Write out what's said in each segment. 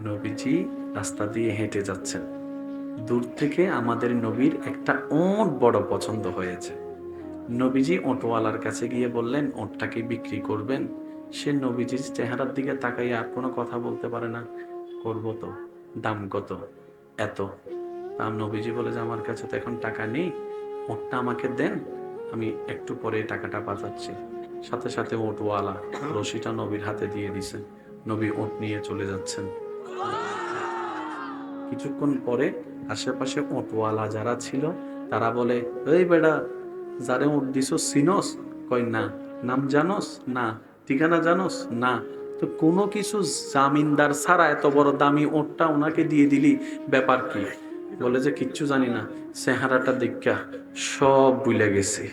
নবীজি রাস্তা দিয়ে হেঁটে যাচ্ছেন, দূর থেকে আমাদের নবীর একটা ওঁট বড় পছন্দ হয়েছে। নবীজি ওঁটওয়ালার কাছে গিয়ে বললেন, ওঁটটাকে বিক্রি করবেন? সে নবীজির চেহারার দিকে তাকাইয়া আর কোনো কথা বলতে পারে না। করব তো, দাম কত? এত। নবীজি বলে যে আমার কাছে তো এখন টাকা নেই, ওঁটটা আমাকে দেন, আমি একটু পরে টাকাটা পাঠাচ্ছি। সাথে সাথে ওঁটওয়ালা রশিটা নবীর হাতে দিয়ে দিছেন। নবী ওঁট নিয়ে চলে যাচ্ছেন। কিছুক্ষণ পরে আশেপাশে ওঁটওয়ালা যারা ছিল তারা বলে, এই বেড়া, যারে ওঁট দিছো চিনস? কই না। নাম জানোস? না। ঠিকানা জানোস? না। তো কোনো কিছু জামিনদার ছাড়া এত বড় দামি ওঁটটা ওনাকে দিয়ে দিলি, ব্যাপার কি? বলে যে কিচ্ছু জানি না, চেহারাটা দেখা সব ভুলে গেছি।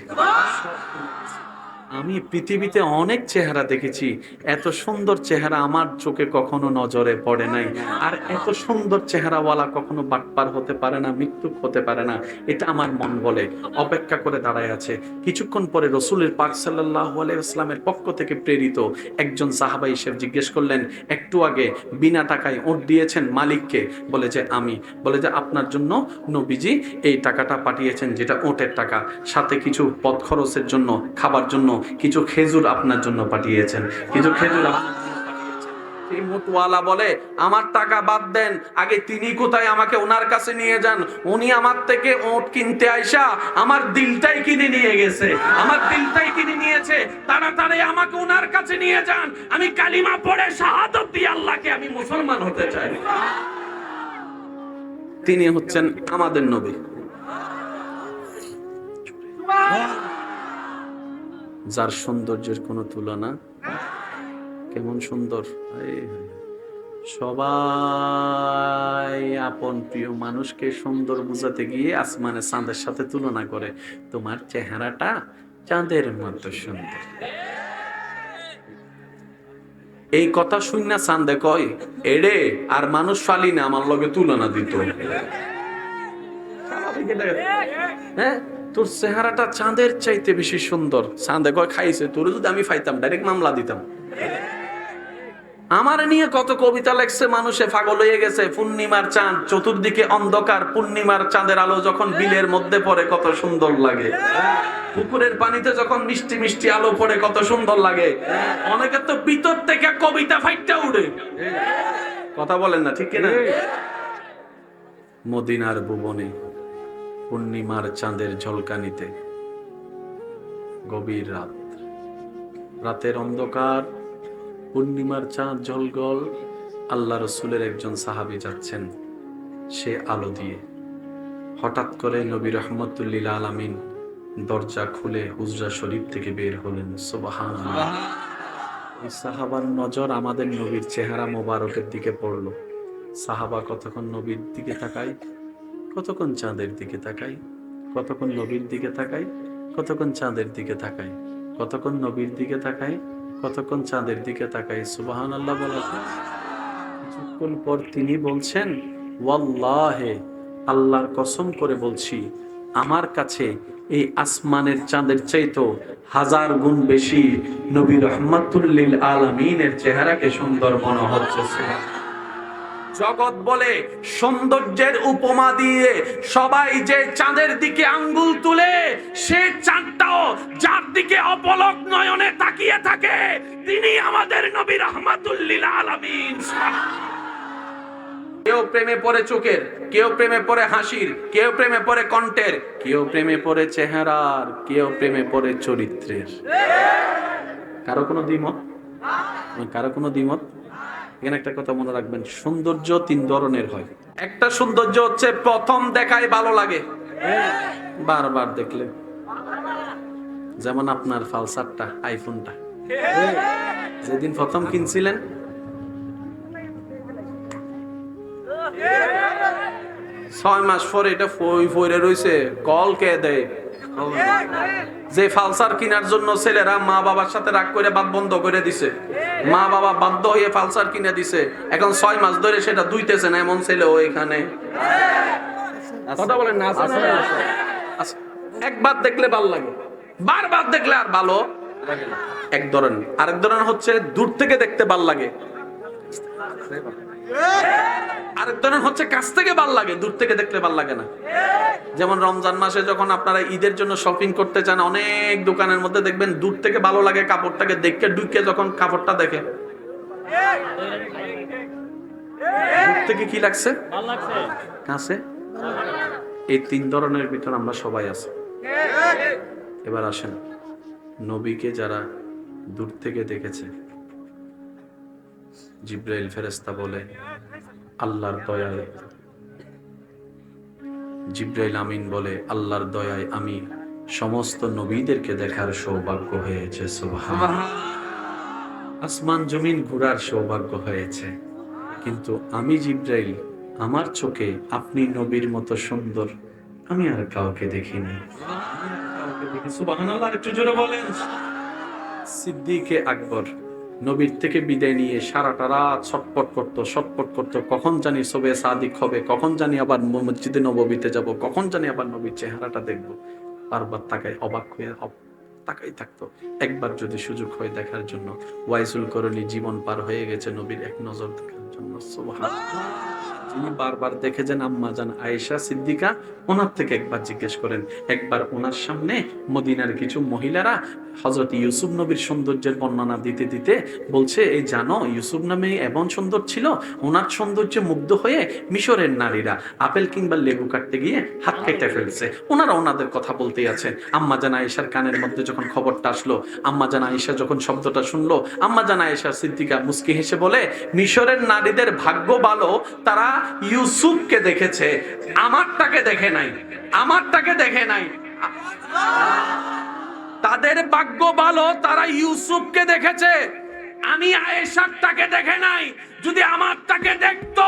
আমি পৃথিবীতে অনেক চেহারা দেখেছি, এত সুন্দর চেহারা আমার চোখে কখনো নজরে পড়ে নাই। আর এত সুন্দর চেহারাওয়ালা কখনো বাটপার হতে পারে না, মৃত্যুক হতে পারে না, এটা আমার মন বলে। অপেক্ষা করে দাঁড়ায় আছে। কিছুক্ষণ পরে রসুলের পাক সাল্লাল্লাহু আলাইহি ওয়াসাল্লামের পক্ষ থেকে প্রেরিত একজন সাহাবা এসে জিজ্ঞেস করলেন, একটু আগে বিনা টাকায় ওট দিয়েছেন মালিককে? বলে যে আমি। বলে যে আপনার জন্য নবীজি এই টাকাটা পাঠিয়েছেন, যেটা ওটের টাকা, সাথে কিছু পথ খরচের জন্য, খাবার জন্য কিছু খেজুর আপনার জন্য পাঠিয়েছেন, কিছু খেজুর আপনার জন্য পাঠিয়েছেন। এই মোটওয়ালা বলে, আমার টাকা বাদ দেন, আগে তিনি কোথায়, আমাকে ওনার কাছে নিয়ে যান। উনি আমার থেকে ওট কিনতে আইসা আমার দিলটাই কিনে নিয়ে গেছে, আমার দিলটাই কিনে নিয়েছে। তাড়াতাড়ি আমাকে ওনার কাছে নিয়ে যান, আমি কালিমা পড়ে শাহাদাত দিয়ে আল্লাহকে আমি মুসলমান হতে চাই। তিনি হচ্ছেন আমাদের নবী, যার সৌন্দর্যের কোনো তুলনা। কেমন সুন্দর! সবাই আপন প্রিয় মানুষকে সুন্দর বুঝাতে গিয়ে আসমানে চাঁদের সাথে তুলনা করে, তোমার চেহারাটা চাঁদের মতো সুন্দর। এই কথা শুননা চাঁদে কয়, এড়ে আর মানুষ ফালি না আমার লগে তুলনা দিত। হ্যাঁ, তোর চেহারাটা চাঁদের চাইতে বেশি সুন্দর। চাঁদে কয় খাইছে, তোর যদি আমি পাইতাম ডাইরেক্ট মামলা দিতাম। আমার নিয়ে কত কবিতা লেখছে মানুষে, পাগল হয়ে গেছে। পূর্ণিমার চাঁদ, চতুর্দিকে অন্ধকার, পূর্ণিমার চাঁদের আলো যখন বিলের মধ্যে পড়ে কত সুন্দর লাগে। পুকুরের পানিতে যখন মিষ্টি মিষ্টি আলো পড়ে কত সুন্দর লাগে। অনেকে তো ভিতর থেকে কবিতা ফাইটটা উড়ে। কথা বলেন না, ঠিক কিনা? মদিনার ভুবনে পূর্ণিমার চাঁদের ঝলকানিতে গভীর রাত, রাতের অন্ধকার, পূর্ণিমার চাঁদ ঝলগল। আল্লাহ রসুলের একজন সাহাবী যাচ্ছেন সে আলো দিয়ে। হঠাৎ করে নবী রহমতুল্লিল আলামিন দরজা খুলে হুজরা শরীফ থেকে বের হলেন। সুবহানাল্লাহ। এই সাহাবার নজর আমাদের নবীর চেহারা মোবারকের দিকে পড়লো। সাহাবা কতক্ষণ নবীর দিকে তাকায়, কতক্ষণ চাঁদের দিকে তাকায়, কতক্ষণ নবীর দিকে তাকায়, কতক্ষণ চাঁদের দিকে তাকায়, কতক্ষণ নবীর দিকে তাকায়, কতক্ষণ চাঁদের দিকে তাকায়। সুবহানাল্লাহ বলা। কিছুক্ষণ পর তিনি বলছেন, ওয়াল্লাহে, আল্লাহর কসম করে বলছি, আমার কাছে এই আসমানের চাঁদের চাইতো 1000 গুণ বেশি নবী রহমাতুল লিল আলামিনের চেহারাকে সুন্দর মনে হচ্ছে। জগৎ বলে সৌন্দর্যের উপমা দিয়ে সবাই যে চাঁদের দিকে আঙ্গুল তুলে, সে চাঁদটাও যার দিকে অপলক নয়নে তাকিয়ে থাকে, তিনি আমাদের নবী রহমাতুল লিল আলামিন। কেউ প্রেমে পড়ে চোখের, কেউ প্রেমে পড়ে হাসির, কেউ প্রেমে পড়ে কণ্ঠের, কেউ প্রেমে পড়ে চেহারার, কেউ প্রেমে পড়ে চরিত্রের। কারো কোনো দ্বিমত? কারো কোনো দ্বিমত? এখানে একটা কথা মনে রাখবেন, সৌন্দর্য 3 ধরনের হয়। একটা সৌন্দর্য হচ্ছে প্রথম দেখায় ভালো লাগে, বারবার দেখলে। যেমন আপনার পালসারটা, আইফোনটা যেদিন প্রথম কিনছিলেন, ছয় মাস পরে এটা ফইরে রইছে, কল কে দেয়? যে ফালসার কেনার জন্য ছেলেরা মা বাবার সাথে রাগ করে বাদ বন্ধ করে দিছে, মা বাবা বাধ্য হয়ে ফালসার কিনে দিছে, এখন 6 মাস ধরে সেটা ধুইতেছে না, এমন ছেলে এখানে। কথা বলেন না? একবার দেখলে ভালো লাগে, বারবার দেখলে আর ভালো এক ধরনের। আরেক ধরনের হচ্ছে দূর থেকে দেখতে ভালো লাগে। আরেক ধরনের হচ্ছে কাছ থেকে ভাল লাগে, দূর থেকে দেখলে ভাল লাগে না। যেমন রমজান মাসে যখন আপনারা ঈদের জন্য শপিং করতে চান, অনেক দোকানের মধ্যে দেখবেন দূর থেকে ভালো লাগে, কাপড়টাকে দেখে ঢুকে যখন কাপড়টা দেখে দূর থেকে কি লাগছে, কাছে। এই তিন ধরনের ভিতর আমরা সবাই আছি। এবার আসেন, নবীকে যারা দূর থেকে দেখেছে, জিব্রাইল ফেরেশতা বলে আল্লাহর দয়ায়, জিব্রাইল আমিন বলে আল্লাহর দয়ায় আমি সমস্ত নবীদেরকে দেখার সৌভাগ্য হয়েছে। সুবহানাল্লাহ। আসমান জমিন ঘোরার সৌভাগ্য হয়েছে, কিন্তু আমি জিব্রাইল, আমার চোখে আপনি নবীর মতো সুন্দর আমি আর কাউকে দেখিনি। সুবহানাল্লাহ, একটু জোরে বলেন। সিদ্দিকে আকবর নবীর থেকে বিদায় নিয়ে সারাটা রাত ছটপট করতো, কখন জানি সবে সাদিক হবে, কখন জানি আবার মসজিদে নববীতে যাব, কখন জানি আবার নবীর চেহারাটা দেখবো। বারবার তাকায়, অবাক হয়ে তাকাই থাকতো। একবার যদি সুযোগ হয় দেখার জন্য, ওয়াইসুল করণী জীবন পার হয়ে গেছে নবীর এক নজর দেখার জন্য। সুবহানাল্লাহ। যিনি বারবার দেখেছেন আম্মা জান আয়েশা সিদ্দিকা, ওনার থেকে একবার জিজ্ঞেস করেন। একবার ওনার সামনে মদিনার কিছু মহিলারা হযরত ইউসুফ নবীর সৌন্দর্যের বর্ণনা দিতে দিতে বলছে, এই জানো ইউসুফ নামে এমন সুন্দর ছিল, ওনার সৌন্দর্যে মুগ্ধ হয়ে মিশরের নারীরা আপেল কিংবা লেবু কাটতে গিয়ে হাত কেটে ফেলছে। ওনারা ওনাদের কথা বলতেই আছেন। আম্মা জান আয়েশার কানের মধ্যে যখন খবরটা আসলো, আম্মা জান আয়েশা যখন শব্দটা শুনলো, আম্মা জান আয়েশা সিদ্দিকা মুস্কি হেসে বলে, মিশরের নারীদের ভাগ্য ভালো, তারা ইউসুফকে দেখেছে, আমারটাকে দেখে নাই, আমারটাকে দেখে নাই। তাদের ভাগ্য ভালো, তারা ইউসুফকে দেখেছে, আমি আয়েশারটাকে দেখে নাই। যদি আমারটাকে দেখতো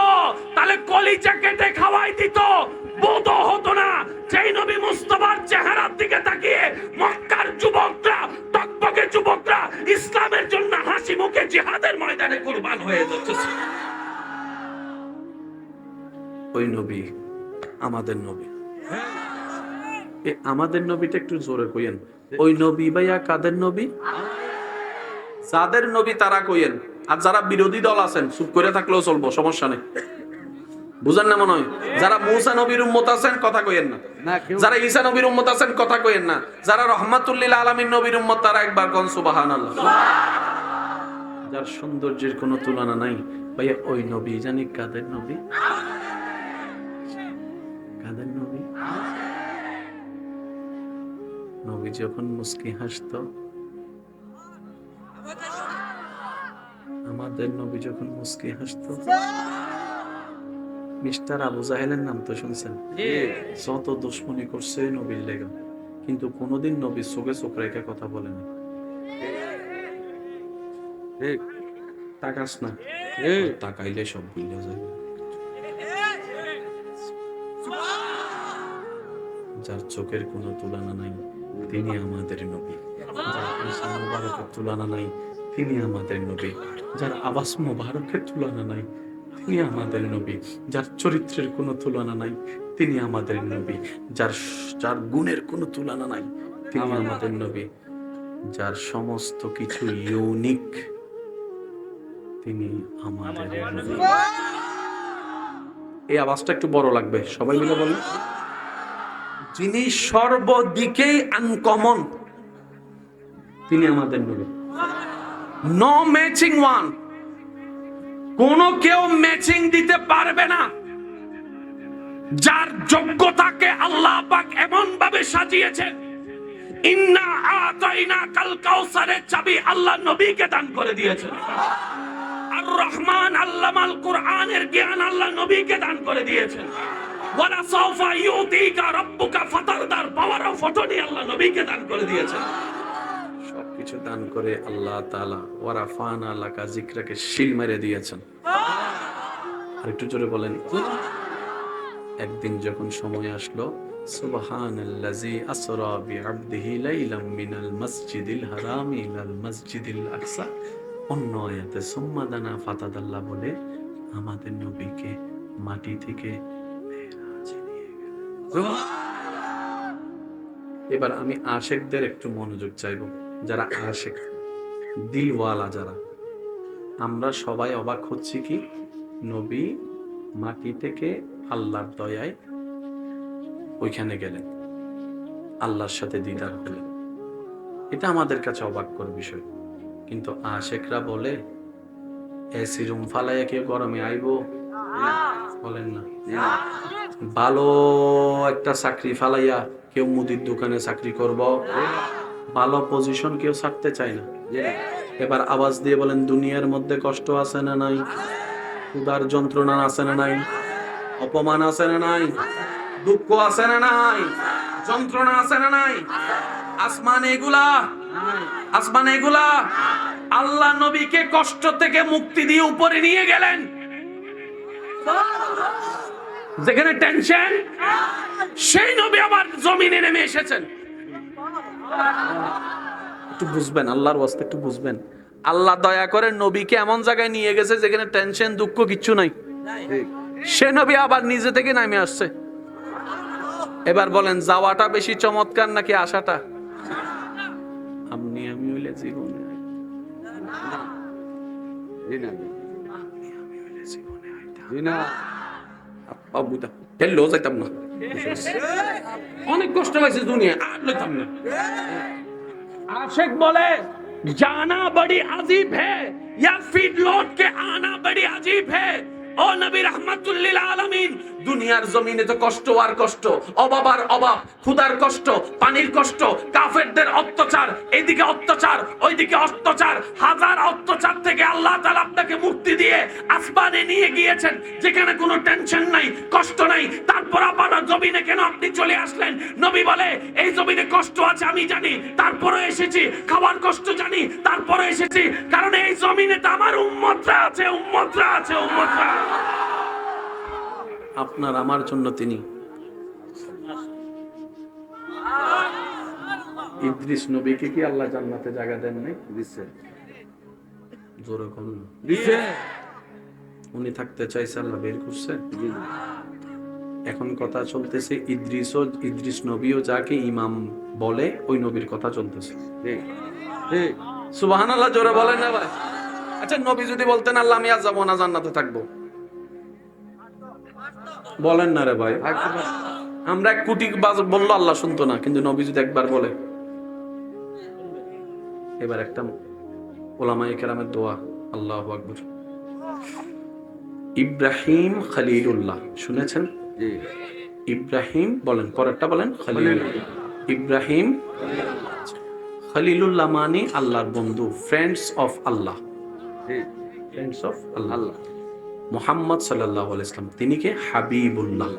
তাহলে কলিজা কেটে খাওয়াই দিত, বোধ হতো না। সেই নবী মুস্তাফার চেহারার দিকে তাকিয়ে মক্কার যুবকরা, টকবকে যুবকরা ইসলামের জন্য হাসি মুখে জিহাদের ময়দানে কুরবান হয়ে যাচ্ছে। ওই নবী আমাদের নবী। আমাদের নবীটা একটু জোরে কইেন। ওই নবী ভাইয়া কাদের নবী? যাদের নবী তারা কইেন। আর যারা বিরোধী দল আছেন চুপ করে থাকলেও চলবো, সমস্যা নেই। বুঝেন না মনে হয়? যারা মূসা নবীর উম্মত আছেন কথা কইেন না, যারা ঈসা নবীর উম্মত আছেন কথা কইেন না, যারা রহমাতুল্লিল আলামিন নবীর উম্মত তারা একবার কোন সুবহানাল্লাহ। যার সৌন্দর্যের কোনো তুলনা নাই ভাইয়া, ওই নবী জানি কাদের নবী? কাদের নবী? নবী যখন মুস্কি হাসতো, আমাদের নবী যখন মুস্কি হাসতো, মিস্টার আবু জাহেলের নাম তো শুনছেন, যত দুশ্মনী করছে নবীর লেগা, কিন্তু কোনোদিন নবীর চোখে চোখ রেখে কথা বলেনি। তাকাস না, তাকাইলে সব ভুলে যাবে। যার চোখের কোনো তুলনা নাই তিনি আমাদের নবী, যার মুবারকের তুলনা নাই তিনি আমাদের নবী, যার আওয়াজ মুবারকের তুলনা নাই তিনি আমাদের নবী, যার চরিত্রের কোনো তুলনা নাই তিনি আমাদের নবী, যার গুণের কোনো তুলনা নাই তিনি আমাদের নবী, যার সমস্ত কিছু ইউনিক তিনি আমাদের নবী। এই আওয়াজটা একটু বড় লাগবে, সবাই মিলে বলেন। যিনি সর্বদিকেই আনকমন তিনি আমাদের নবী। নো ম্যাচিং ওয়ান, কোন কেউ ম্যাচিং দিতে পারবে না। যার যোগ্যতাকে আল্লাহ পাক এমন ভাবে সাজিয়েছেন, ইন্না আতাইনা কাল কাউসারের চাবি আল্লাহ নবীকে দান করে দিয়েছেন। আর রহমান আল্লামাল কোরআনের জ্ঞান আল্লাহ নবীকে দান করে দিয়েছেন। ওয়ালা সাউফা ইউতিকা রাব্বুকা ফাতারদার পাওয়ার অফ অটর্নি আল্লাহ নবীকে দান করে দিয়েছেন। সবকিছু দান করে আল্লাহ তাআলা ওয়ারাফানা লাকা যিকরাকে শিল মেরে দিয়েছেন। আর একটু জোরে বলেন। একদিন যখন সময় আসলো, সুবহানাল্লাযী আসরা বিআবদিহি লাইলাম মিনাল মাসজিদিল হারামি ইলাল মাসজিদিল আকসা, অন্য আয়াতে সুম্মা দানা ফাতাদাল্লাহ বলে আমাদের নবীকে মাটি থেকে মেরাজে নিয়ে গেলেন। এবার আমি আশেকদের একটু মনোযোগ চাইব। যারা আশেক, দিলওয়ালা যারা, আমরা সবাই অবাক হচ্ছি কি নবী মাটি থেকে আল্লাহর দয়ায় ওইখানে গেলেন, আল্লাহর সাথে দিদার হলেন। এটা আমাদের কাছে অবাককর বিষয়, কিন্তু আশেকরা বলে এসি রুম ফালাইয়া কেউ গরমে আইবো? বলেন না। ভালো একটা চাকরি ফালাইয়া কেউ মুদির দোকানে চাকরি করব? ভালো পজিশন কেউ ছাড়তে চায় না। এবার আওয়াজ দিয়ে বলেন, দুনিয়ার মধ্যে কষ্ট আছে না নাই? ক্ষুধার যন্ত্রণা আছে না নাই? অপমান আছে না নাই? দুঃখ আছে না নাই? যন্ত্রণা আছে না নাই? আসমান এগুলা আল্লাহ নবীকে কষ্ট থেকে মুক্তি দিয়ে উপরে নিয়ে গেলেন। যেখানে টেনশন, সেই নবী আবার জমিনে নেমে এসেছেন। একটু বুঝবেন, আল্লাহর ওয়াস্তে একটু বুঝবেন। আল্লাহ দয়া করে নবীকে এমন জায়গায় নিয়ে গেছে যেখানে টেনশন দুঃখ কিচ্ছু নাই। সে নবী আবার নিজে থেকে নামে আসছে। এবার বলেন, যাওয়াটা বেশি চমৎকার নাকি আসাটা? আমি হইলে জীবনে যাইতাম না, অনেক কষ্ট পাইছে দুনিয়া, আর লইতাম না। आशिक बोले जाना बड़ी अजीब है या फिर लौट के आना बड़ी अजीब है। ও নবী রাহমাতুল লিল আলামিন, দুনিয়ার জমিনে তো কষ্ট আর কষ্ট, অভাবার অভাব, ক্ষুধার কষ্ট, পানির কষ্ট, কাফেরদের অত্যাচার, এইদিকে অত্যাচার ওইদিকে অত্যাচার, হাজার অত্যাচার থেকে আল্লাহ তাআলা আপনাকে মুক্তি দিয়ে আসমানে নিয়ে গিয়েছেন, যেখানে কোনো টেনশন নাই, কষ্ট নাই। তারপর আবার জমিনে কেন আপনি চলে আসলেন? নবী বলে, এই জমিনে কষ্ট আছে আমি জানি, তারপরে এসেছি। খাবার কষ্ট জানি, তারপরে এসেছি, কারণ এই জমিনে তো আমার উম্মতরা আছে। আপনার আমার জন্য তিনি ইদ্রিস নবীকে কি আল্লাহ জান্নাতে জায়গা দেন নাই? দিছে। জোরে বলুন, দিছে। উনি থাকতে চাইছে, আল্লাহ বের করছে। এখন কথা চলতেছে ইদ্রিস নবীও যাকে ইমাম বলে ওই নবীর কথা চলতেছে। সুবহানাল্লাহ, জোরে বলেন না ভাই। আচ্ছা, নবী যদি বলতেন আল্লাহ আমি আজ যাবো না, জান্নাতে থাকবো, বলেন না রে ভাই। আমরা 1 কোটি বললো আল্লাহ শুনতো না, কিন্তু নবী যদি একবার বলে। এবার একটা উলামায়ে কেরামের দোয়া, আল্লাহু আকবার। ইব্রাহিম খলিলুল্লাহ, শুনেছেন? ইব্রাহিম বলেন, পরেরটা বলেন খলিলুল্লাহ। ইব্রাহিম খলিলুল্লাহ মানে আল্লাহর বন্ধু, friends of Allah, friends of Allah. Muhammad সাল্লাল্লাহু আলাইহি ওয়াসাল্লাম তিনি কে? হাবিবুল্লাহ।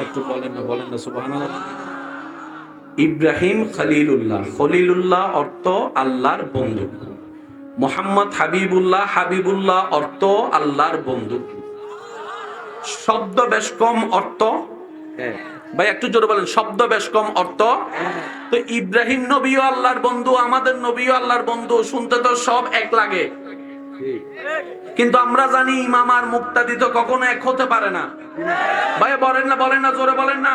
একটু বলেন না সুবহানাল্লাহ। ইব্রাহিম খলিলুল্লাহ, খলিলুল্লাহ অর্থ আল্লাহর বন্ধু। মুহাম্মদ হাবিবুল্লাহ অর্থ আল্লাহর বন্ধু। শব্দ বেশ কম অর্থ, ভাই একটু জোরে বলেন, শব্দ বেশ কম অর্থ। তো ইব্রাহিম নবীও আল্লাহর বন্ধু, আমাদের নবীও আল্লাহর বন্ধু, শুনতে তো সব এক লাগে, কিন্তু আমরা জানি ইমাম আর মুক্তাদি তো কখনো এক হতে পারে না। ভাই বলেন না, জোরে বলেন না।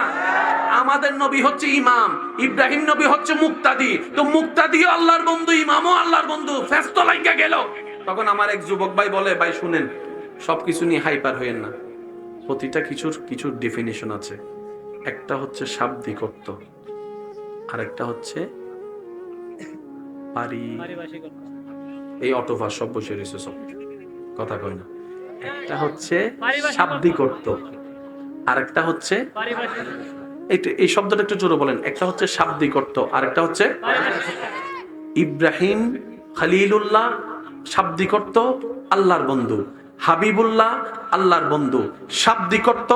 আমাদের নবী হচ্ছে ইমাম, ইব্রাহিম নবী হচ্ছে মুক্তাদি। তো মুক্তাদিও আল্লাহর বন্ধু, ইমামও আল্লাহর বন্ধু, ফেরেশতা লাইগা গেল। তখন আমার এক যুবক ভাই বলে, ভাই শুনেন, সবকিছু নিয়ে হাইপার হইেন না, প্রতিটা কিছুর ডেফিনিশন আছে। একটা হচ্ছে শাব্দিক অর্থ, আর একটা হচ্ছে এই অটোভার সব বসে রয়েছে, সব কথা কয় না। একটা হচ্ছে শাব্দিক অর্থ, আর একটা হচ্ছে এই শব্দটা একটু জোরে বলেন। একটা হচ্ছে শাব্দিক অর্থ, আর একটা হচ্ছে ইব্রাহিম খলিলুল্লাহ, শাব্দিক অর্থ আল্লাহর বন্ধু, হাবিবুল্লাহ আল্লাহর বন্ধু, শাব্দিক অর্থ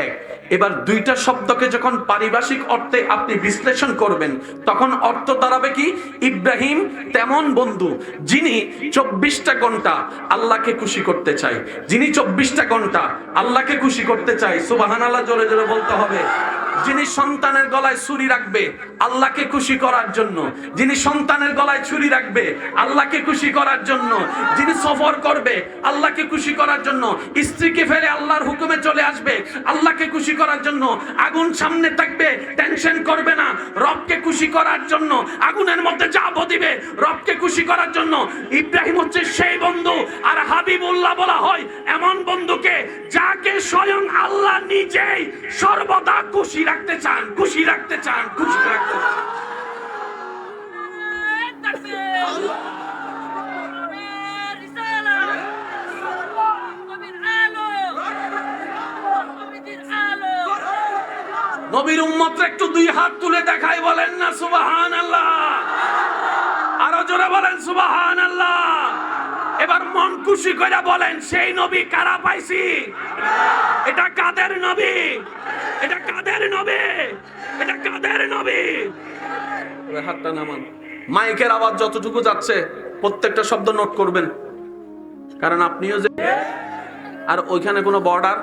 এক। এবার দুইটা শব্দকে যখন পারিভাষিক অর্থে আপনি বিশ্লেষণ করবেন, তখন অর্থ দাঁড়াবে কি? ইব্রাহিম তেমন বন্ধু যিনি 24টা ঘন্টা আল্লাহকে খুশি করতে চায়, যিনি 24টা ঘন্টা আল্লাহকে খুশি করতে চায়। সুবহানাল্লাহ, জোরে জোরে বলতে হবে। যিনি সন্তানের গলায় ছুরি রাখবে আল্লাহকে খুশি করার জন্য, যিনি সন্তানের গলায় ছুরি রাখবে আল্লাহকে খুশি করার জন্য, যিনি সফর করবে আল্লাহকে খুশি খুশি করার জন্য স্ত্রীকে ফেলে আল্লাহর হুকুমে চলে আসবে, আল্লাহকে খুশি করার জন্য আগুন সামনে থাকবে, টেনশন করবে না। রবকে খুশি করার জন্য আগুনের মধ্যে জাব দিবে, রবকে খুশি করার জন্য। ইব্রাহিম হচ্ছে সেই বন্ধু। আর হাবিবুল্লাহ বলা হয় এমন বন্ধুকে যাকে স্বয়ং আল্লাহ নিজেই সর্বদা খুশি রাখতে চান, খুশি রাখতে চান, খুশি রাখতে চান। নবীর উম্মতরা একটু দুই হাত তুলে দেখাই, বলেন না সুবহানাল্লাহ। আরো জোরে বলেন সুবহানাল্লাহ। এবার মন খুশি করে বলেন সেই নবী কারা পাইছি? এটা কাদের নবী? এটা কাদের নবী? এটা কাদের নবী? হাতটা নামান। মাইকের আওয়াজ যতটুকু যাচ্ছে প্রত্যেকটা শব্দ নোট করবেন, কারণ আপনিও যে আর ওইখানে কোনো বর্ডার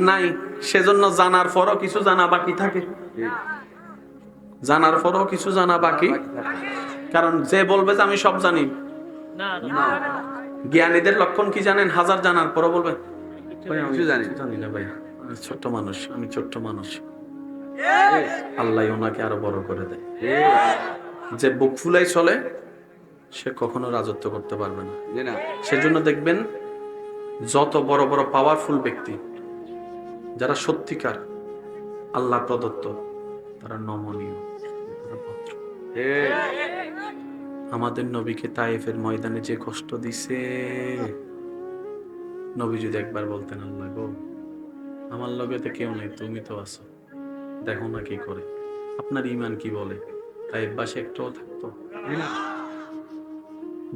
নাই, সেজন্য জানার পরও কিছু জানা বাকি থাকে, জানার পরও কিছু জানা বাকি। কারণ যে বলবে যে আমি সব জানি, জ্ঞানীদের লক্ষণ কি জানেন? হাজার জানার পরও বলবে আমি জানি না ভাই, আমি ছোট্ট মানুষ, আমি ছোট্ট মানুষ। আল্লাহ ওনাকে আরো বড় করে দেয়। যে বুক ফুলাই চলে সে কখনো রাজত্ব করতে পারবে না। সেজন্য দেখবেন যত বড় বড় পাওয়ারফুল ব্যক্তি, যারা সত্যিকার আল্লাহ প্রদত্ত, তারা নমনীয়, তারা ভদ্র। আমাদের নবীকে তায়েফের ময়দানে যে কষ্ট দিছে, নবী যদি একবার বলতেন আল্লাহ গো আমার লগে তো কেউ নেই, তুমি তো আছো, দেখো না কি করে, আপনার ঈমান কি বলে, তায়েফবাসী একটাও থাকতো?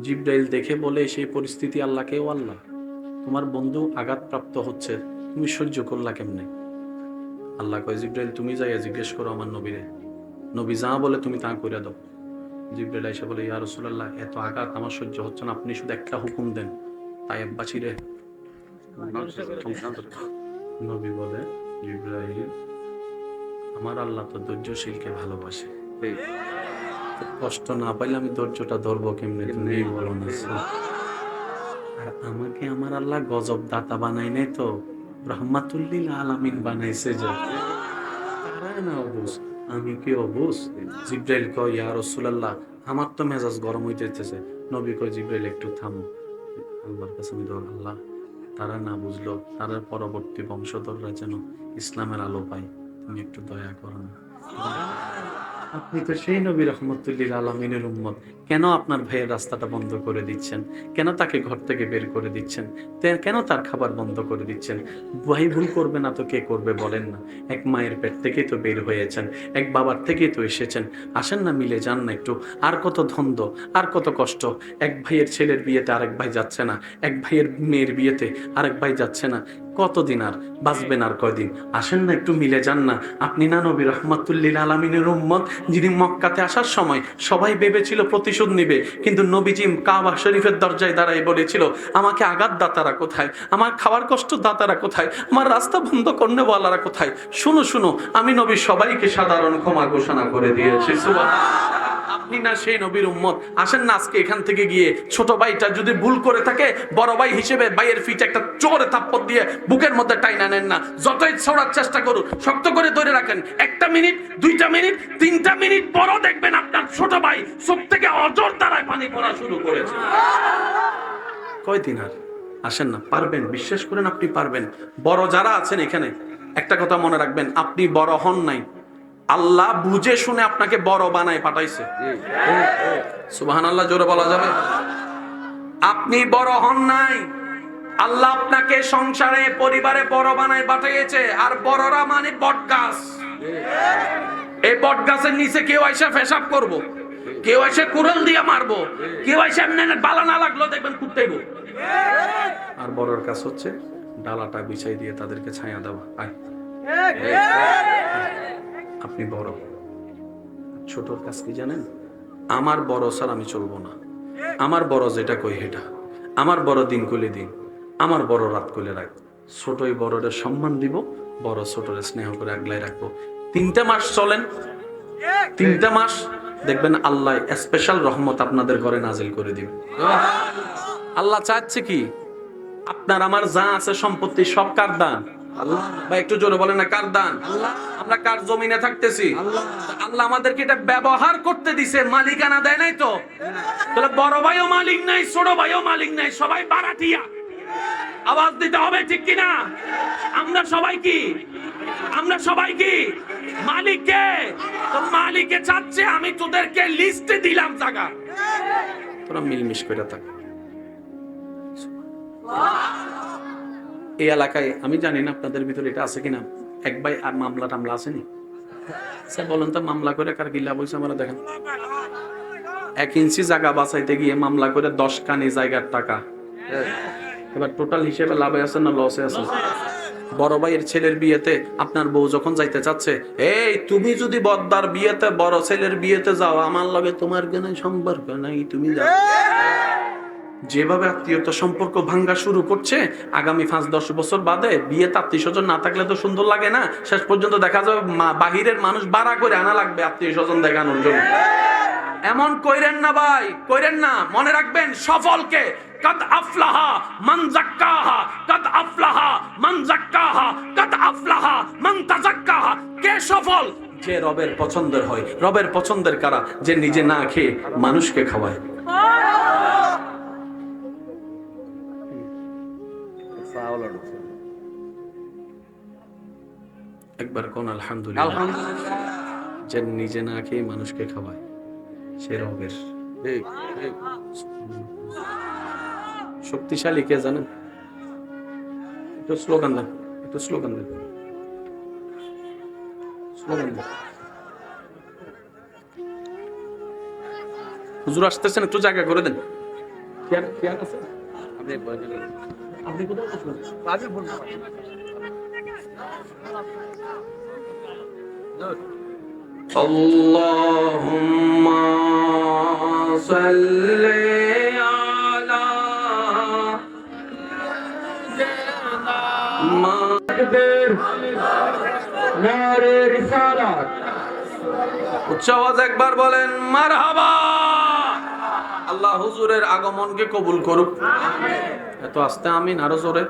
জিবরাইল দেখে বলে সেই পরিস্থিতি আল্লাহকেও, আল্লাহ তোমার বন্ধু আঘাতপ্রাপ্ত হচ্ছে, তুমি সহ্য করলা কেমনে? আল্লাহ কয় জিবরাইল তুমি যাইয়া জিজ্ঞেস করো আমার নবীরে, নবী যা বলে তুমি তা করে দাও। জিবরাইল আইসা বলে ইয়া রাসূলুল্লাহ এত আঘাত আমার সহ্য হচ্ছে না, আপনি শুধু একটা হুকুম দেন তায়েফবাসীরে। নবী বলে জিবরাইল আমার আল্লাহ তো ধৈর্যশীলকে ভালোবাসে, কষ্ট না পাইলে আমি ধৈর্যটা ধরবো কেমনে? তুমি বলো না। আর আমাকে আমার আল্লাহ গজব দাতা বানাই নাই তো, রাহমাতুল লিল আলামিন বানাইছে। যে তারা না অবুঝ, আমি কি অবুঝ? জিবরাইল কয় ইয়া রাসূলুল্লাহ আমার তো মেজাজ গরম হইতেছে। নবী কয় জিবরাইল একটু থামো, আল্লাহর কাছে আমি দোয়া, আল্লাহ তারা না বুঝলো, তারা পরবর্তী বংশধররা যেন ইসলামের আলো পায়, তুমি একটু দয়া করো না। আপনি তো সেই নবী রাহমাতুল লিল আলামিনের উম্মত, কেন আপনার ভাইয়ের রাস্তাটা বন্ধ করে দিচ্ছেন? কেন তাকে ঘর থেকে বের করে দিচ্ছেন? কেন তার খাবার বন্ধ করে দিচ্ছেন? ভাই ভুল করবে না তো কে করবে বলেন না? এক মায়ের পেট থেকেই তো বের হয়েছেন, এক বাবার থেকেই তো এসেছেন। আসেন না মিলে যান না একটু। আর কত দ্বন্দ্ব, আর কত কষ্ট। এক ভাইয়ের ছেলের বিয়েতে আরেক ভাই যাচ্ছে না, এক ভাইয়ের মেয়ের বিয়েতে আরেক ভাই যাচ্ছে না। কতদিন আর বাঁচবেন, আর কয়দিন? আসেন না একটু মিলে যান না। আপনি না নবী রাহমাতুল লিল আলামিনের উম্মত, যিনি মক্কাতে আসার সময় সবাই ভেবেছিল প্রতিশোধ নিবে, কিন্তু নবীজি কাবা শরীফের দরজায় দাঁড়ায় বলেছিল আমাকে আঘাত দাতারা কোথায়, আমার খাওয়ার কষ্ট দাতারা কোথায়, আমার রাস্তা বন্ধ করনেওয়ালারা কোথায়? শুনো শুনো, আমি নবী সবাইকে সাধারণ ক্ষমা ঘোষণা করে দিয়েছি। সুবহানাল্লাহ। আপনি না সেই নবীর উম্মত? আসেন না আজকে এখান থেকে গিয়ে ছোট ভাইটা যদি ভুল করে থাকে, বড় ভাই হিসেবে ভাইয়ের ফিটে একটা জোরে থাপ্পড় দিয়ে বুকের মধ্যে টাইনা নেন না। যতই ছড়ার চেষ্টা করুন, শক্ত করে ধরে রাখেন। 1 মিনিট, 2 মিনিট, 3 মিনিট পরও দেখবেন আপনার ছোট ভাই চোখ থেকে অজর দ্বারায় পানি পড়া শুরু করেছে। কয়দিন আর? আসেন না, পারবেন, বিশ্বাস করেন আপনি পারবেন। বড় যারা আছেন এখানে একটা কথা মনে রাখবেন, আপনি বড় হন নাই, আল্লাহ বুঝে শুনে আপনাকে বড় বানায় পাঠাইছে। সুবহানাল্লাহ জোরে বলা যাবে? আপনি বড় হন নাই, আল্লাহ আপনাকে সংসারে পরিবারে বড় বানায় পাঠিয়েছে। আর বড়রা মানে বটগাছ। এই বটগাছের নিচে কেউ এসে পেশাব করবো, কেউ এসে কুড়াল দিয়ে মারবো, কেউ এসে এমনি বালা না লাগলো দেখবেন কুত্তেইব। আর বড়র কাজ হচ্ছে ডালাটা বিছাই দিয়ে তাদেরকে ছায়া দেওয়া। আপনি বড়। ছোটর কাজ কি জানেন? আমার বড় স্যার আমি চলবো না, আমার বড় যেটা কই হেটা, আমার বড় দিন কইলে দিন, আমার বড় রাত কইলে রাত। ছোটই বড়রে সম্মান দিব, বড় ছোটরে স্নেহ করে আগলায় রাখবো। 3 মাস চলেন, 3 মাস দেখবেন আল্লাহ স্পেশাল রহমত আপনাদের ঘরে নাজিল করে দিবে। আল্লাহ চাচ্ছে কি? আপনার আমার যা আছে সম্পত্তি সব কার দান? আল্লাহ। ভাই একটু জোরে বলেন না, কার দান? আল্লাহ। আমরা কার জমিনে থাকতেছি? আল্লাহ। আল্লাহ আমাদেরকে এটা ব্যবহার করতে দিছে, মালিকানা দেয় নাই তো। তাহলে বড় ভাইও মালিক নাই, ছোট ভাইও মালিক নাই, সবাই বারাটিয়া। আওয়াজ দিতে হবে ঠিক কিনা? আমরা সবাই কি? আমরা সবাই কি? মালিককে। তো মালিকে চাচ্ছে আমি তোদেরকে লিস্টে দিলাম জায়গা, তোরা মিলমিশ করে থাক। এই এলাকায় আমি জানি না আপনাদের ভিতরে এটা আছে কিনা, এক ভাই আর মামলা টামলা আসেনি স্যার? বলেন তো, মামলা করে কার কি লাভ হয়েছে? আমরা দেখেন 1 ইঞ্চি জায়গা বাঁচাইতে গিয়ে মামলা করে 10 কানি জায়গার টাকা। এবার টোটাল হিসেবে লাভে আছে না লসে আছে? বড় ভাইয়ের ছেলের বিয়েতে আপনার বউ যখন যাইতে চাচ্ছে, এই তুমি যদি বদ্দার বিয়েতে বড় ছেলের বিয়েতে যাও, আমার লগে তোমার কেন সম্পর্ক নাই, তুমি যাও। যেভাবে আত্মীয়তা সম্পর্ক ভাঙ্গা শুরু করছে, আগামী 5-10 বছর বাদে বিয়েতে আত্মীয় স্বজন না থাকলে তো সুন্দর লাগে না। শেষ পর্যন্ত দেখা যাবে বাহিরের মানুষ ভাড়া করে আনা লাগবে আত্মীয় স্বজন দেখানোর জন্য। এমন কইরেন না ভাই, কইরেন না। মনে রাখবেন, সফলকে কাদ আফলাহা মান যাক্কাহা, কাদ আফলাহা মান যাক্কাহা, কাদ আফলাহা মান তাযাক্কাহা। কে সফল? যে রবের পছন্দের হয়। রবের পছন্দের কারা? যে নিজে না খেয়ে মানুষকে খাওয়ায়। একবার কোন আলহামদুলিল্লাহ। যে নিজে না খেয়ে মানুষকে খাওয়ায়, সে রবের। শক্তিশালী কে জানেন? একটু স্লোগান দেন, একটু স্লোগান দেন, স্লোগান দেন। হুজুর আসতেছেন, একটু জায়গা করে দেন। আপনি কোথায় বসবেন? আল্লাহুম্মা সাল্লি আলা নারে রিসালাত। উচ্চ আওয়াজে একবার বলেন মারহাবা। আল্লাহ হুজুরের আগমনকে কবুল করুক। এত আস্তে আমিন, আরো জোরে।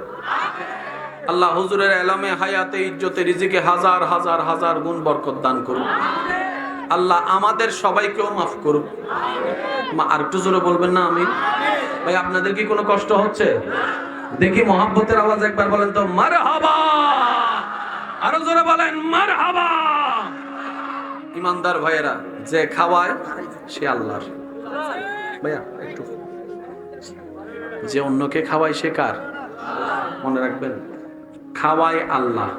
আল্লাহ হুজুরের এলামে হায়াতে ইজ্জতে রিজিকে হাজার হাজার হাজার গুণ বরকত দান করুক। আল্লাহ আমাদের সবাইকেও মাফ করুক। আর একটু জোরে বলবেন না আমিন? ভাই আপনাদের কি কোনো কষ্ট হচ্ছে? দেখি মহাব্বতের আওয়াজ একবার বলেন তো মারহাবা। আরো জোরে বলেন মারহাবা। ইমানদার ভাইয়েরা, যে খাওয়ায় সে আল্লাহর। ভাইয়া একটু, যে অন্যকে খাওয়ায় সে কার? মনে রাখবেন, খাওয়ায় আল্লাহ।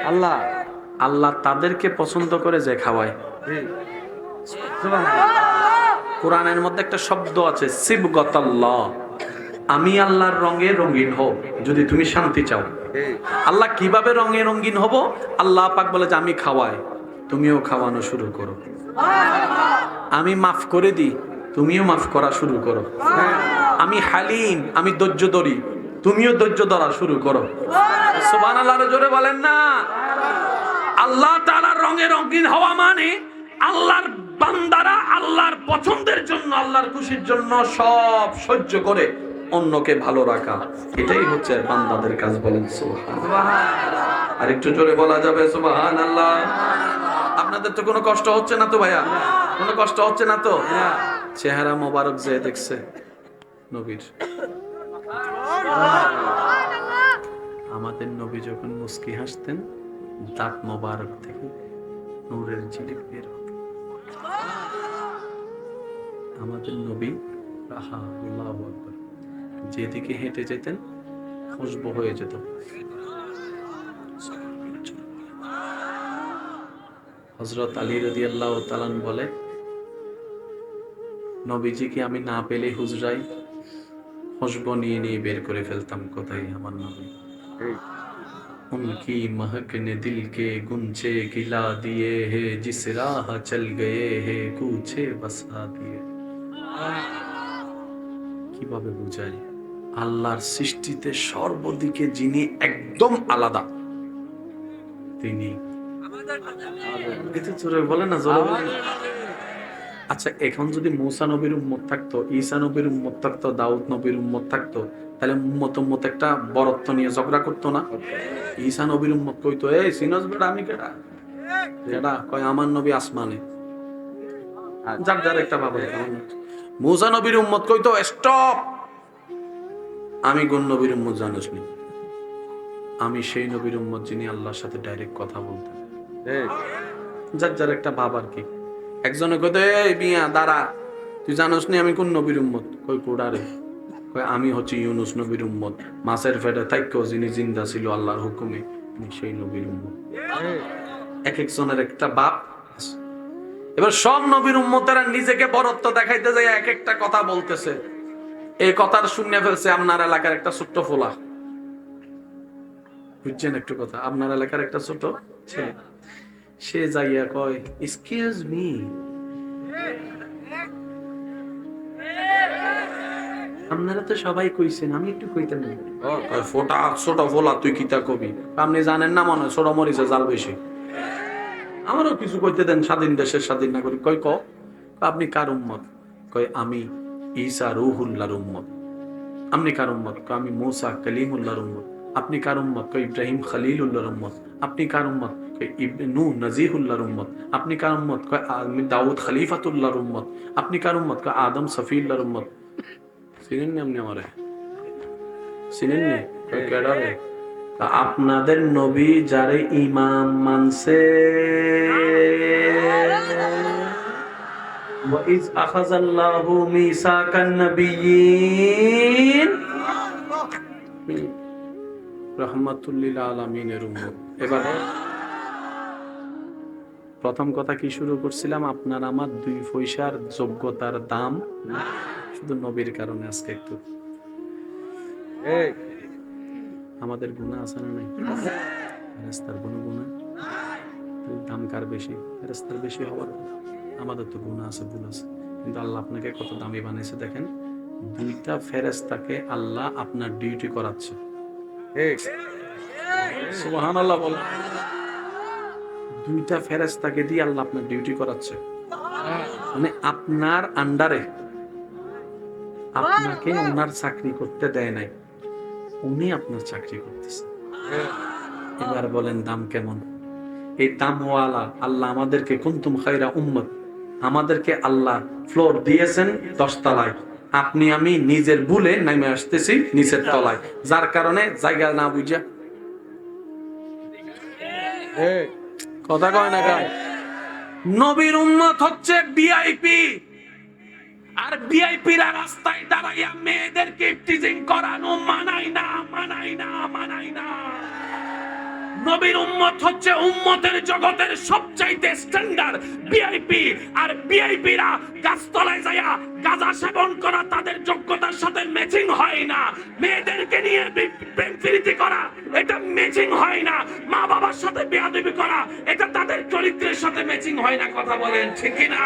আল্লাহ আল্লাহ তাদেরকে পছন্দ করে যে খাওয়ায়। কোরআনের মধ্যে একটা শব্দ আছে, সিবগতাল্লাহ। আমি আল্লাহর রঙে রঙিন হব যদি তুমি শান্তি চাও। আল্লাহ কিভাবে রঙে রঙিন হব? আল্লাহ পাক বলে যে আমি খাওয়াই, তুমিও খাওয়ানো শুরু করো। আমি মাফ করে দিই, তুমিও মাফ করা শুরু করো। আমি হালিম, আমি ধৈর্য ধরি, তুমিও ধৈর্য ধরা শুরু করো। সুবহানাল্লাহ জোরে বলেন না। আল্লাহ তাআলার রঙে রঙিন হওয়া মানে আল্লাহর বান্দারা আল্লাহর পছন্দের জন্য, আল্লাহর খুশির জন্য সব সহ্য করে অন্যকে ভালো রাখা। এটাই হচ্ছে বান্দাদের কাজ। বলেন সুবহানাল্লাহ। আর একটু জোরে বলা যাবে সুবহানাল্লাহ? আপনাদের তো কোনো কষ্ট হচ্ছে না তো ভাইয়া? কোনো কষ্ট হচ্ছে না তো? চেহারা মোবারক যে দেখছে নবীর। আমাদের নবী যখন মুস্কি হাসতেন, দাঁত মোবারক থেকে নূরের ঝিলিক বের হতো। আমাদের নবী আল্লাহু আকবার, যেদিকে হেঁটে যেতেন খুশবু হয়ে যেত। হযরত আলী রাদিয়াল্লাহু তাআলা বলে, নবীজিকে আমি না পেলে হুজরাই খুশবু নিয়ে নিয়ে বের করে ফেলতাম, কোথায় আমার নবী। उनकी महक ने दिल के गुंचे खिला दिए है, जिस राह चल गए है कूचे बसा दिए। কিভাবে বুঝাই? আল্লাহর সৃষ্টিতে সর্বদিকে যিনি একদম আলাদা, তিনি। এটা জোরে বলেন না, জোরে বলেন। আচ্ছা, এখন যদি মূসা নবীর উম্মত থাকতো, ঈসা নবীর উম্মত থাকতো, দাউদ নবীর উম্মত থাকতো, তাহলে উম্মত একটা বরত্ব নিয়ে ঝগড়া করতো না? ঈসা নবীর উম্মত কইতো, এই সিনস বেটা আমি কেডা, কেডা কয় আমার নবী আসমানে, যার যার একটা ভাবে। মূসা নবীর উম্মত কইতো স্টপ, আমি কোন নবীর উম্মত জানিস নি, আমি সেই নবীর উম্মত যিনি আল্লাহর সাথে ডাইরেক্ট কথা বলতেন। যার যার একটা ভাব আর কি। একজনে কইতো এই মিয়া দাঁড়া, তুই জানোস নি আমি কোন নবীর উম্মত? কই কোডারে? কই আমি হচ্ছি ইউনুস নবীর উম্মত, মাছের পেটে থাইকো যিনি জিন্দা ছিল আল্লাহর হুকুমে, আমি সেই নবীর উম্মত। এক একজনের একটা বাপ। এবার সব নবীর উম্মতেরা নিজেকে বরত্ব দেখাইতে যায় এক একটা কথা বলতেছে। এই কথার শুনে ফেলছে আপনার এলাকার একটা ছোট্ট ফোলা, বুঝছেন একটু কথা, আপনার এলাকার একটা ছোট ছেলে, সে যাইয়া কয় এক্সকিউজ মি, আপনারা তো সবাই কইছেন আমি একটু কইতাম না। ফোটা ছোট ফোলা তুই কিতা কবি, আপনি জানেন না মনে ছোট মরিচে জাল বেশি, আমারও কিছু কইতে দেন, স্বাধীন দেশের স্বাধীন নাগরিক। কয় ক আপনি কার উম্মত? কয় আমি ঈসা রূহুল্লাহর উম্মত। আপনি কার উম্মত? কয় আমি মূসা কালিমুল্লাহর উম্মত। আপনি কার উম্মত? কয় ইব্রাহিম খলিলুল্লাহর উম্মত। আপনি কার উম্মত? কয় নূহ নজিহুল্লাহর উম্মত। আপনি কার উম্মত? কয় আমি দাউদ খলিফাতুল্লাহর উম্মত। আপনি কার উম্মত? কয় আদম সফিউল্লাহর উম্মত। চিনেন নি আপনি আমারে? চিনেন নি? কয় কেডা রে? আপনাদের নবী যারে ইমাম মানছে, ওয়াইজ আখাযাল্লাহু মিসাকান নাবিয়্যিন রাহমাতুল লিল আলামিনের উম্মত। এবার প্রথম কথা কি শুরু করছিলাম, আপনার আমার 2 পয়সার যোগ্যতার দাম শুধু নবীর কারণে। আজকে একটু আমাদের গুনাহ আছে না নাই? ফেরেশতার কোনো গুনাহ দাম কার বেশি? ফেরেশতার বেশি হওয়ার, আমাদের তো গুনাহ আছে, ভুল আছে, কিন্তু আল্লাহ আপনাকে কত দামি বানিয়েছে দেখেন। 2টা ফেরেশতাকে আল্লাহ আপনার ডিউটি করাচ্ছে। সুবহানাল্লাহ বল। 2টা ফেরেশতাকে দিয়ে আল্লাহ আপনার ডিউটি করাচ্ছে, মানে আপনার আন্ডারে, আপনাকে ওনার চাকরি করতে দেয় নাই, উনি আপনার চাকরি করতেছে। এবার বলেন দাম কেমন? এই দামওয়ালা আল্লাহ আমাদেরকে কুনতুম খায়রা উম্মত, আমাদেরকে আল্লাহ ফ্লোর দিয়েছেন 10 তলায়, আপনি আমি নিজের ভুলে নেমে আসতেছি নিচের তলায়, যার কারণে জায়গা না বুঝা কথা কয় না গায়। নবীর উম্মত হচ্ছে ভিআইপি, আর ভিআইপিরা রাস্তায় দাঁড়াইয়া মেয়েদেরকে টিজিং করানো মানাই না, মানাই না, মানাই না। নবীর উম্মত হচ্ছে উম্মতের জগতের সবচাইতে স্ট্যান্ডার্ড ভিআইপি, আর ভিআইপিরা গাছতলায় যায়া গাঁজা সেবন করা তাদের যোগ্যতার সাথে ম্যাচিং হয় না। মেয়েদেরকে নিয়ে প্রেম প্রীতি করা এটা ম্যাচিং হয় না। মা বাবার সাথে বেয়াদবি করা এটা তাদের চরিত্রের সাথে ম্যাচিং হয় না। কথা বলেন ঠিক কি না?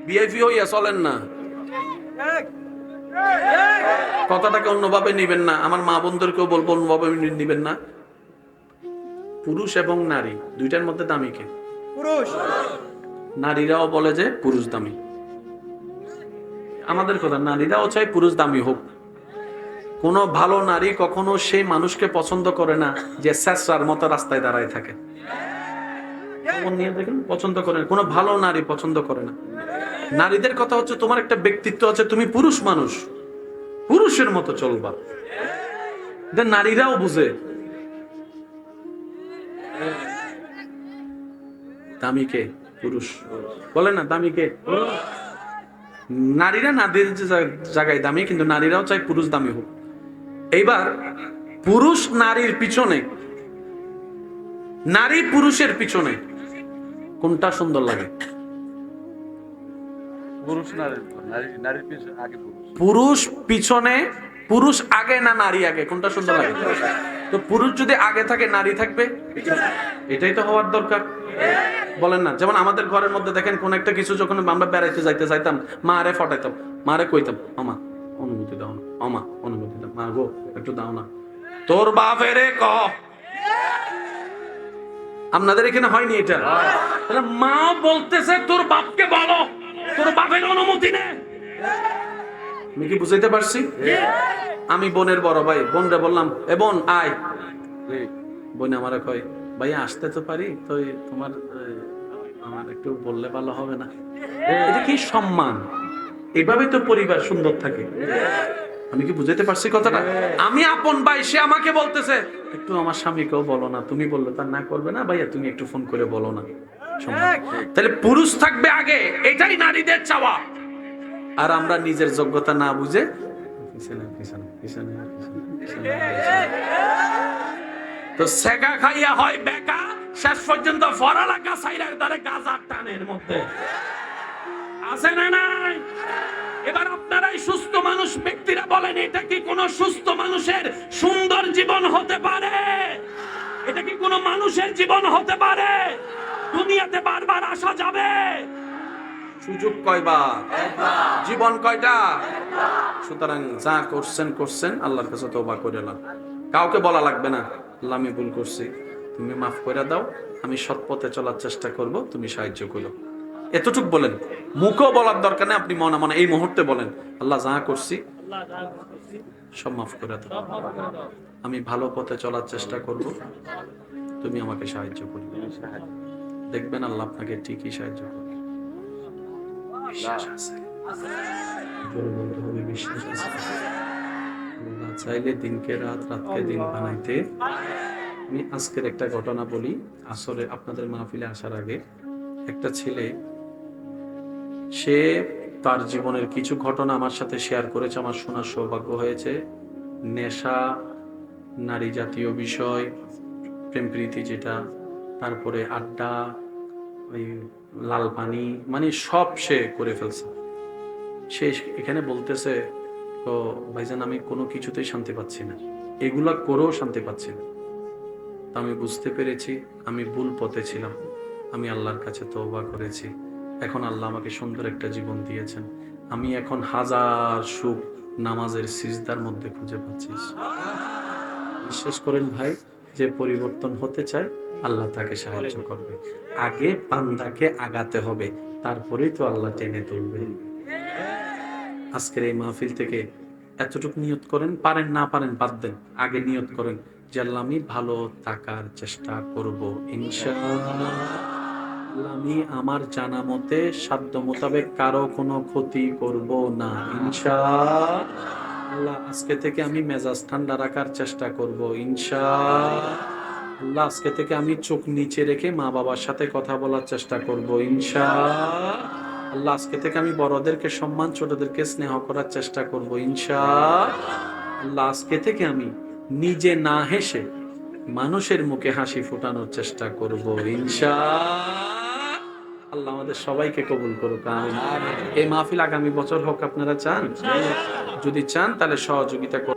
ভিআইপি হইয়া চলেন না, কথাটাকে অন্যভাবে নিবেন না। আমার মা বোনদেরকেও বলবো অন্যভাবে নিবেন না। পুরুষ এবং নারী 2টার মধ্যে দামি কে? পুরুষ। নারীরাও বলে যে পুরুষ দামি, আমাদের কথা নারীরাও চাই পুরুষ দামি হোক। কোন ভালো নারী কখনো সেই মানুষকে পছন্দ করে না যে স্যাসরার মতো রাস্তায় দাঁড়ায় থাকে। নিয়ে দেখেন, পছন্দ করে কোন ভালো নারী পছন্দ করে না। নারীদের কথা হচ্ছে তোমার একটা ব্যক্তিত্ব আছে, তুমি পুরুষ মানুষ, পুরুষের মতো চলবা। নারীরাও বুঝে দামি কে? পুরুষ। বলে না দামি কে? নারীরা নারীর জায়গায় দামি, কিন্তু নারীরাও চাই পুরুষ দামি হোক। এইবার পুরুষ নারীর পিছনে, নারী পুরুষের পিছনে কোনটা সুন্দর লাগে? পুরুষ পিছনে, পুরুষ আগে না নারী আগে, কোনটা সুন্দর লাগে? তো পুরুষ যদি আগে থাকে নারী থাকবে, এটাই তো হওয়ার দরকার। বলেন না? যেমন আমাদের ঘরের মধ্যে দেখেন কোন একটা কিছু যখন আমরা বেড়াইতে যাইতে চাইতাম, মা আরে ফটাইতাম, মা আরে কইতাম আমা অনুমতি দাও না, আমা অনুমতি দাও, মা গো একটু দাও না, তোর বাপেরে ক আপনাদের এখানে হয়নি এটা? তাহলে মা বলতেছে তোর বাপকে বলো, তোর বাপের অনুমতি নে। আমি কি বুঝাইতে পারছি? আমি বোনের বড় ভাই, বোনরে বললাম এ বোন আয়। বোন আমারে কয় ভাই আসতে তো পারি, তো তোমার আমার একটু বললে ভালো হবে না? এটা কি সম্মান? এভাবে তো পরিবার সুন্দর থাকে। আমি কি বুঝাইতে পারছি কথাটা? আমি আপন ভাই, সে আমাকে বলতেছে একটু আমার স্বামীকেও বলো না, তুমি বললে তার না করবে না, ভাইয়া তুমি একটু ফোন করে বলো না। তাহলে পুরুষ থাকবে আগে, এটাই নারীদের চাওয়া। আর আমরা নিজের যোগ্যতা না বুঝে পিছনে পিছনে পিছনে পিছনে তো সেকা খাইয়া হয় বেকা, শেষ পর্যন্ত ফরালাকা সাইরা ধরে গাজার টানের মধ্যে আছে না নাই? এবার আপনারাই সুস্থ মানুষ ব্যক্তিরা বলেন, এটা কি কোনো সুস্থ মানুষের সুন্দর জীবন হতে পারে? এটা কি কোনো মানুষের জীবন হতে পারে? দুনিয়াতে বারবার আসা যাবে, সুযোগ কয়বার, জীবন কয়টা? সুতরাং যা করছেন করছেন, আল্লাহর কাছে তওবা করে নাও। কাউকে বলা লাগবে না আল্লাহ আমি ভুল করছি, তুমি মাফ করে দাও, আমি সৎ পথে চলার চেষ্টা করব, তুমি সাহায্য করো। এতটুক বলেন, মুখও বলার দরকার নেই, আপনি মনে মনে এই মুহূর্তে বলেন আল্লাহ যা করছি সব মাফ করে দাও, আমি ভালো পথে চলার চেষ্টা করব, তুমি আমাকে সাহায্য করবে। দেখবেন আল্লাহ আপনাকে ঠিকই সাহায্য করবে। বিশ্বাস আছে, জোরে বলতে হবে বিশ্বাস আছে। আল্লাহ চাইলে দিনকে রাত, রাতকে দিন বানাইতে। আমি আজকের একটা ঘটনা বলি। আসলে আপনাদের মাহফিলে আসার আগে একটা ছেলে, সে তার জীবনের কিছু ঘটনা আমার সাথে শেয়ার করেছে, আমার শোনার সৌভাগ্য হয়েছে। নেশা, নারী জাতীয় বিষয়, প্রেম প্রীতি যেটা, তারপরে আড্ডা, ওই লাল পানি, মানে সব সে করে ফেলছে। সে এখানে বলতেছে তো ভাইজান আমি কোনো কিছুতেই শান্তি পাচ্ছি না, এগুলা করেও শান্তি পাচ্ছি না। তা আমি বুঝতে পেরেছি আমি ভুল পথে ছিলাম, আমি আল্লাহর কাছে তওবা করেছি, এখন আল্লাহ আমাকে সুন্দর একটা জীবন দিয়েছেন, আমি এখন হাজার সুখ নামাজের সিজদার মধ্যে খুঁজে পাচ্ছি। বিশ্বাস করেন ভাই, যে পরিবর্তন হতে চায় আল্লাহ তাকে সাহায্য করবে। আগে বান্দাকে আগাতে হবে, তারপরেই তো আল্লাহ টেনে তুলবে। আজকের এই মাহফিল থেকে এতটুকু নিয়ত করেন, পারেন না পারেন বাদ দেন, আগে নিয়ত করেন যে আল্লাহ আমি ভালো থাকার চেষ্টা করব ইনশাআল্লাহ, আমি আমার জানা মতে সাধ্য মোতাবেক কারো কোনো ক্ষতি করব না ইনশাআল্লাহ। আজকে থেকে আমি মেজাজ ঠান্ডা রাখার চেষ্টা করব ইনশাআল্লাহ। আজকে থেকে আমি চোখ নিচে রেখে মা বাবার সাথে কথা বলার চেষ্টা করব ইনশাআল্লাহ। আজকে থেকে আমি বড়দেরকে সম্মান, ছোটদেরকে স্নেহ করার চেষ্টা করব ইনশাআল্লাহ। আজকে থেকে আমি নিজে না হেসে মানুষের মুখে হাসি ফোটানোর চেষ্টা করব ইনশাআল্লাহ। আল্লাহ আমাদের সবাইকে কবুল করুক, আমিন। এই মাহফিল আগামী বছর হোক, আপনারা চান? যদি চান তাহলে সহযোগিতা করুন।